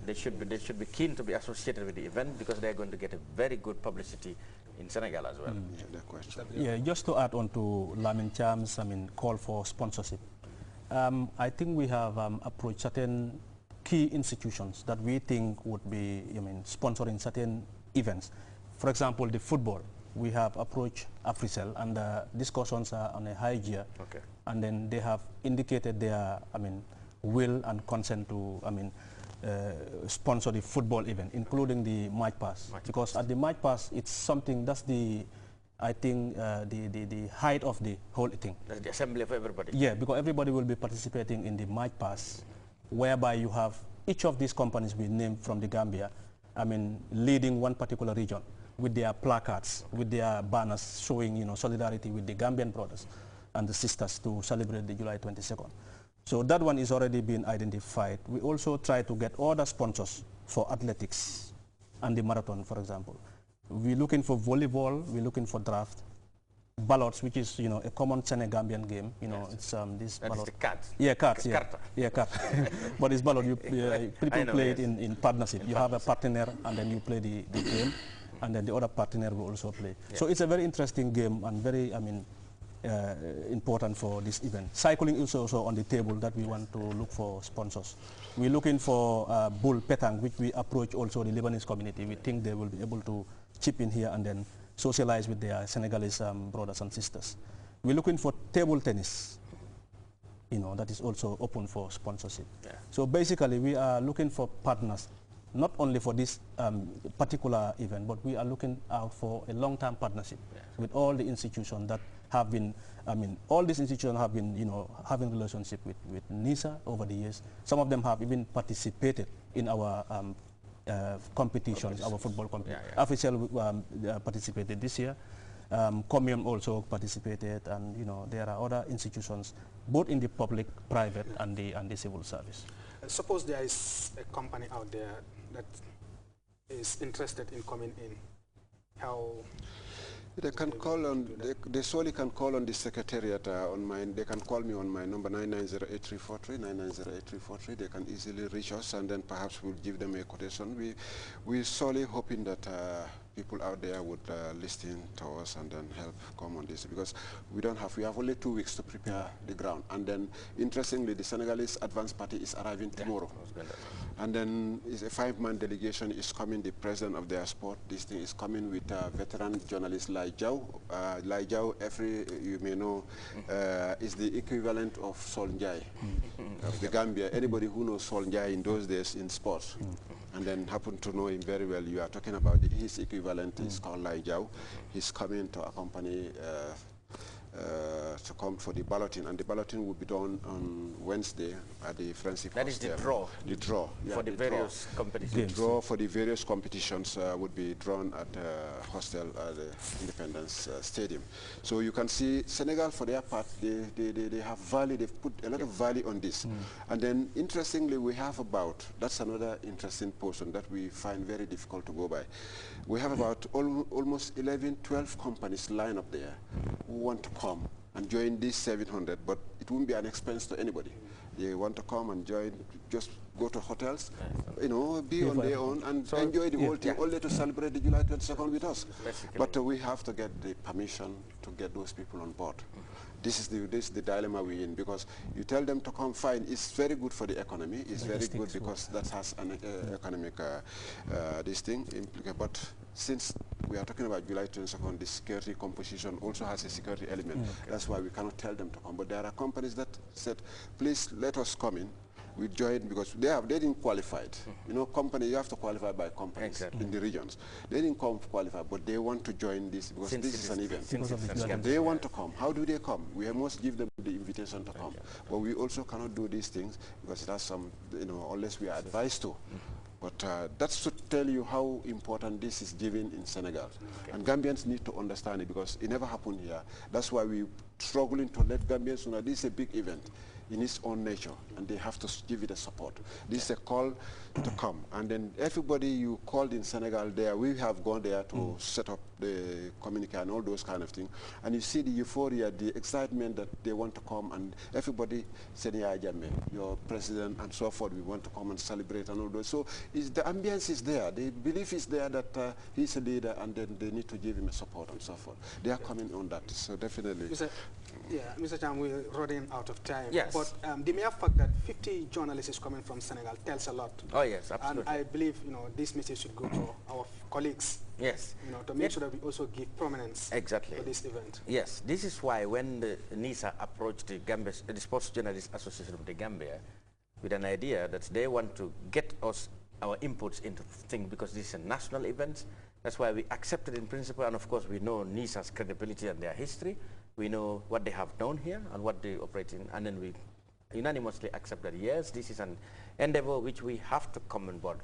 they should be keen to be associated with the event because they're going to get a very good publicity in Senegal as well. Yeah, just to add on to Lamin Cham's call for sponsorship. I think we have approached certain key institutions that we think would be sponsoring certain events. For example, the football. We have approached Africell, and the discussions are on a high gear. Okay. And then they have indicated their, will and consent to, sponsor the football event, including the match pass. Because at the match pass, it's something that's the, I think, the height of the whole thing. That's the assembly of everybody. Yeah, because everybody will be participating in the match pass, whereby you have each of these companies we named from the Gambia, leading one particular region, with their placards, with their banners showing, solidarity with the Gambian brothers and the sisters to celebrate the July 22nd. So that one is already being identified. We also try to get other sponsors for athletics and the marathon, for example. We're looking for volleyball, we're looking for draft, ballots, which is, a common Senegambian game. It's this that ballot. Is the cards. Yeah, cards, yeah. Yeah, cards. But it's ballot. People play it in partnership. You have a partner and then you play the game. And then the other partner will also play. Yeah. So it's a very interesting game and very, important for this event. Cycling is also on the table that we want to look for sponsors. We're looking for bull petang, which we approach also the Lebanese community. We think they will be able to chip in here and then socialize with their Senegalese brothers and sisters. We're looking for table tennis, that is also open for sponsorship. Yeah. So basically, we are looking for partners, not only for this particular event, but we are looking out for a long-term partnership with all the institutions that have been, all these institutions have been, having relationship with NISA over the years. Some of them have even participated in our competitions, our football competition. Africell participated this year. Comium also participated, and there are other institutions, both in the public, private, and the civil service. Suppose there is a company out there that is interested in coming in. How they can call on, they solely can call on the secretariat they can call me on my number 9908343, 9908343. They can easily reach us, and then perhaps we'll give them a quotation. We're solely hoping that people out there would listen to us and then help come on this, because we have only 2 weeks to prepare the ground. And then interestingly, the Senegalese advance party is arriving tomorrow. And then it's a 5-man delegation is coming. The president of their sport, this thing is coming with veteran journalist Lai Jau. Lai Jau, you may know, is the equivalent of Sol Njai of the Gambia. Anybody who knows Sol Njai in those days in sports, and then happen to know him very well, you are talking about his equivalent is called Lai Jau. He's coming to accompany to come for the balloting, and the balloting will be done on Wednesday at the Friendship That is the draw. The draw. Yeah, for the various competitions. The draw for the various competitions would be drawn at hostel at the Independence Stadium. So you can see Senegal, for their part, they have value, they've put a lot of value on this. And then interestingly, we have about, that's another interesting portion that we find very difficult to go by. We have about almost 11, 12 companies lined up there who want to come and join this 700, but it won't be an expense to anybody. They want to come and join, just go to hotels, be on their own and enjoy the whole thing, only to celebrate the July 22nd with us. But we have to get the permission to get those people on board. This is the dilemma we're in, because you tell them to come, fine, it's very good for the economy, it's very good because that has an economic this thing implicated. But since we are talking about July 22nd, the security composition also has a security element. That's why we cannot tell them to come. But there are companies that said, please let us come in. We joined because they didn't qualify. Company, you have to qualify by companies in the regions. They didn't qualify, but they want to join this because this is an event. They want to come. How do they come? We must give them the invitation to come. But we also cannot do these things because it has some, unless we are advised to. But that's to tell you how important this is given in Senegal. And Gambians need to understand it because it never happened here. That's why we're struggling to let Gambians know this is a big event. in its own nature, and they have to give it a support. This is a call to come. And then everybody you called in Senegal there, we have gone there to set up the communique and all those kind of things. And you see the euphoria, the excitement that they want to come, and everybody said, yeah, Jammeh, your president and so forth, we want to come and celebrate and all those. So the ambience is there. The belief is there that he's a leader, and then they need to give him a support and so forth. They are coming on that, so definitely. Mr. Cham, we're running out of time. Yes. But the mere fact that 50 journalists is coming from Senegal tells a lot. Oh, yes, absolutely. And I believe, this message should go to our colleagues. Yes. To make sure that we also give prominence exactly to this event. Yes, this is why when the NISA approached the Sports Journalists Association of the Gambia with an idea that they want to get us our inputs into things, because this is a national event. That's why we accepted in principle, and of course we know NISA's credibility and their history. We know what they have done here and what they operate in, and then we unanimously accept that, yes, this is an endeavor which we have to come on board.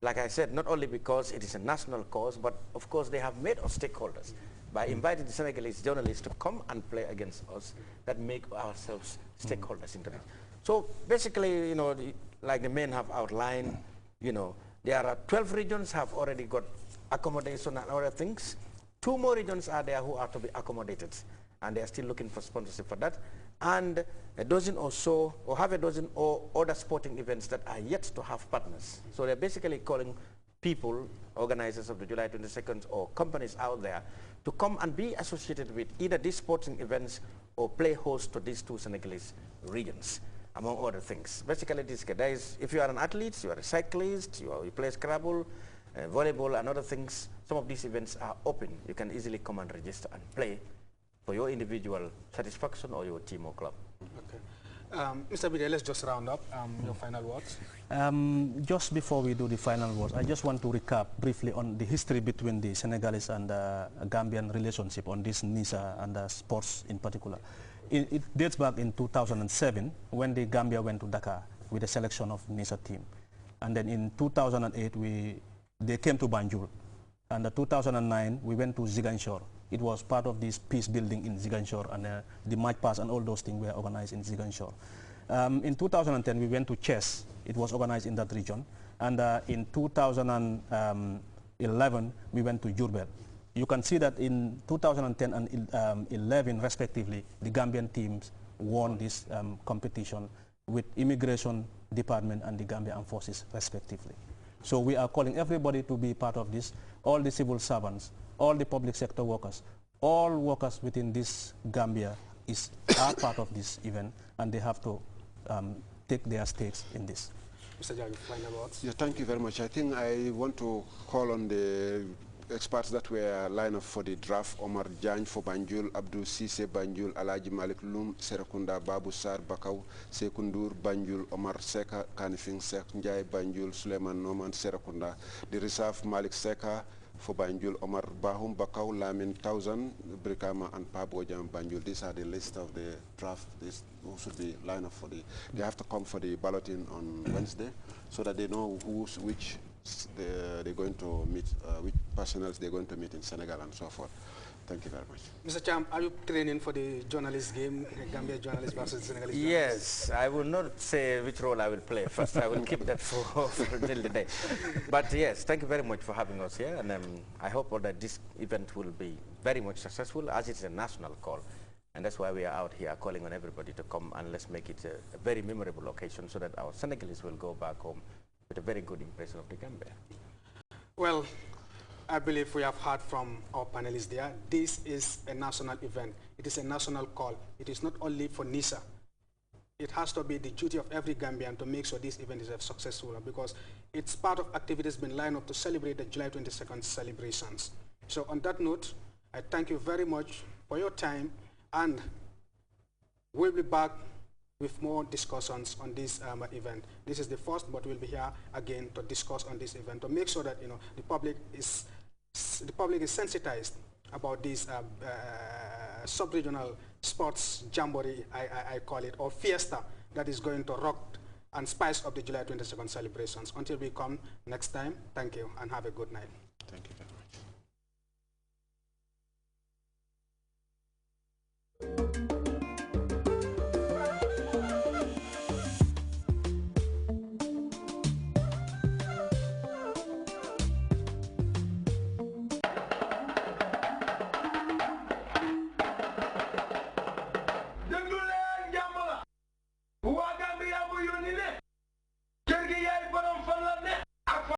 Like I said, not only because it is a national cause, but of course they have made us stakeholders by inviting the Senegalese journalists to come and play against us, that make ourselves stakeholders into it. So basically, like the men have outlined, there are 12 regions have already got accommodation and other things. 2 more regions are there who are to be accommodated, and they are still looking for sponsorship for that. And a dozen or so, or half a dozen or other sporting events that are yet to have partners. So they're basically calling people, organizers of the July 22nd, or companies out there to come and be associated with either these sporting events or play host to these 2 Senegalese regions, among other things. Basically, if you are an athlete, you are a cyclist, you play Scrabble, volleyball and other things, some of these events are open. You can easily come and register and play for your individual satisfaction or your team or club. Okay. Mr. Bide, let's just round up your final words. Just before we do the final words, I just want to recap briefly on the history between the Senegalese and Gambian relationship on this NISA and sports in particular. It dates back in 2007 when the Gambia went to Dakar with a selection of NISA team. And then in 2008, they came to Banjul. And in 2009, we went to Ziguinchor. It was part of this peace building in Ziguinchor, and the match pass and all those things were organized in Ziguinchor. In 2010, we went to Chess. It was organized in that region. And in 2011, we went to Jurbel. You can see that in 2010 and 11, respectively, the Gambian teams won this competition with Immigration Department and the Gambia Armed Forces, respectively. So we are calling everybody to be part of this, all the civil servants, all the public sector workers, all workers within this Gambia are part of this event, and they have to take their stakes in this. Mr. Jaggi, final words. Yeah, thank you very much. I think I want to call on the experts that were lined up for the draft: Omar Jan for Banjul, Abdul Sise Banjul, Alaji Malik Lum, Serakunda, Babu Sar Bakaw, Sekundur Banjul, Omar Seka, Kanifing Sek Njai Banjul, Suleiman Noman Serakunda, the reserve Malik Seka for Banjul, Omar Bahum Bakaw, Lamin Thousand, Brikama, and Pabojam Banjul. These are the list of the draft. This should be lined up for they have to come for the balloting on Wednesday, so that they know which they're going to meet, which personnel they're going to meet in Senegal and so forth. Thank you very much. Mr. Cham, are you training for the journalist game, the Gambia journalist versus Senegalese Yes, I will not say which role I will play first. I will keep that for till the day. But yes, thank you very much for having us here, and I hope that this event will be very much successful, as it's a national call. And that's why we are out here calling on everybody to come, and let's make it a very memorable occasion so that our Senegalese will go back home with a very good impression of the Gambia. Well, I believe we have heard from our panelists there. This is a national event. It is a national call. It is not only for NISA. It has to be the duty of every Gambian to make sure this event is successful, because it's part of activities been lined up to celebrate the July 22nd celebrations. So on that note, I thank you very much for your time, and we'll be back with more discussions on this event. This is the first, but we'll be here again to discuss on this event, to make sure that the public is sensitized about this sub-regional sports jamboree, I call it, or fiesta, that is going to rock and spice up the July 22nd celebrations. Until we come next time, thank you and have a good night. Thank you.